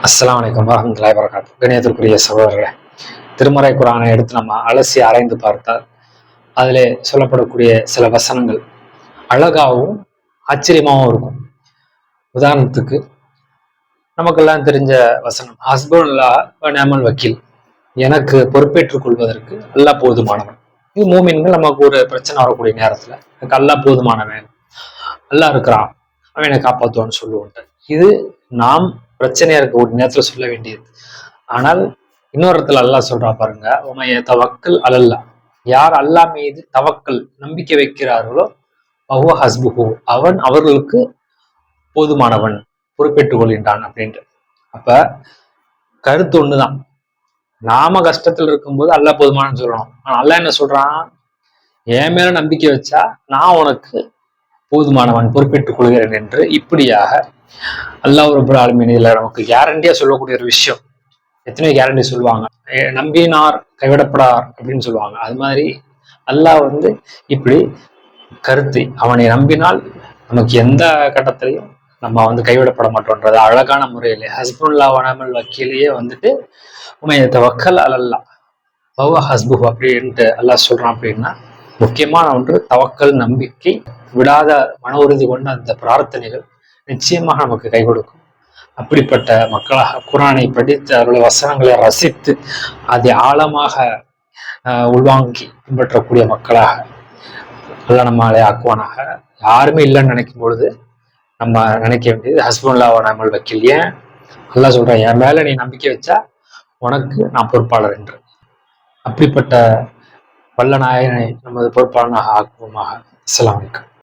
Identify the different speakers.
Speaker 1: அஸ்ஸலாமு அலைக்கும் வரஹ்மத்துல்லாஹி வபரகாத்துஹு. கணியத்திற்குரிய சகோதரர்களே, திருமறை குர்ஆனை எடுத்து நம்ம அலசி ஆராய்ந்து பார்த்தால் அதிலே சொல்லப்படக்கூடிய சில வசனங்கள் அழகாகவும் ஆச்சரியமாகவும் இருக்கும். உதாரணத்துக்கு நமக்கெல்லாம் தெரிஞ்ச வசனம், ஹஸ்புல்லாஹ் வ நிஅமல் வக்கீல், எனக்கு பொறுப்பேற்றுக் கொள்வதற்கு அல்லாஹ் போதுமானவன். இது மூமின்கள் நமக்கு ஒரு பிரச்சனை வரக்கூடிய நேரத்துல எனக்கு அல்லாஹ் போதுமானவன், அல்லாஹ் இருக்கிறான், அவன் என்னை காப்பாற்றுவான்னு சொல்லுவோம். இது நாம் பிரச்சனையா இருக்க ஒரு நேரத்துல சொல்ல வேண்டியது. ஆனால் இன்னொரு இடத்துல அல்லாஹ் சொல்றா பாருங்க, உமைய தவக்கல் அலல்லா, யார் அல்லாஹ் மீது தவக்கல் நம்பிக்கை வைக்கிறார்களோ அஹுவ ஹஸ்புஹு, அவன் அவர்களுக்கு போதுமானவன், பொறுப்பேற்றுக் கொள்கின்றான் அப்படின்ட்டு. அப்ப கருத்து ஒண்ணுதான், நாம கஷ்டத்துல இருக்கும்போது அல்லாஹ் போதுமானன்னு சொல்லணும். ஆனா அல்லாஹ் என்ன சொல்றான், என் மேல நம்பிக்கை வச்சா நான் உனக்கு போதுமானவன், பொறுப்பேற்றுக் கொள்கிறேன் என்று இப்படியாக அல்லாஹ் ரப்பல் ஆலமீன் இதுல நமக்கு கேரண்டியா சொல்லக்கூடிய ஒரு விஷயம். எத்தனையோ கேரண்டி சொல்லுவாங்க, நம்பினார் கைவிடப்படார் அப்படின்னு சொல்லுவாங்க. அது மாதிரி அல்லாஹ் இப்படி கருத்து, அவனை நம்பினால் நமக்கு எந்த கட்டத்திலையும் நம்ம கைவிடப்பட மாட்டோம்ன்றது அழகான முறையில ஹஸ்புல்லாஹ் வ நிஅமல் வக்கீலையே உமைய தவக்கல் அலல்லா வஹுவ ஹஸ்புஹு அப்படின்ட்டு அல்லாஹ் சொல்றான். அப்படின்னா முக்கியமான ஒன்று தவக்கல், நம்பிக்கை, விடாத மன உறுதி கொண்ட அந்த பிரார்த்தனைகள் நிச்சயமாக நமக்கு கை கொடுக்கும். அப்படிப்பட்ட மக்களாக குர்ஆனை படித்து அவருடைய வசனங்களை ரசித்து அதை ஆழமாக உள்வாங்கி பின்பற்றக்கூடிய மக்களாக அல்லாஹ் நம்மளை ஆக்குவானாக. யாருமே இல்லைன்னு நினைக்கும் பொழுது நம்ம நினைக்க வேண்டியது ஹஸ்புல்லாஹ் வ நிஅமல் வக்கீல். ஏன் அல்லாஹ் சொல்றான், என் மேல நீ நம்பிக்கை வச்சா உனக்கு நான் பொறுப்பாளர் என்று. அப்படிப்பட்ட வல்ல நாயகனை நமது பொறுப்பாளனாக ஆக்குவோமாக. அஸ்ஸலாமு அலைக்கும்.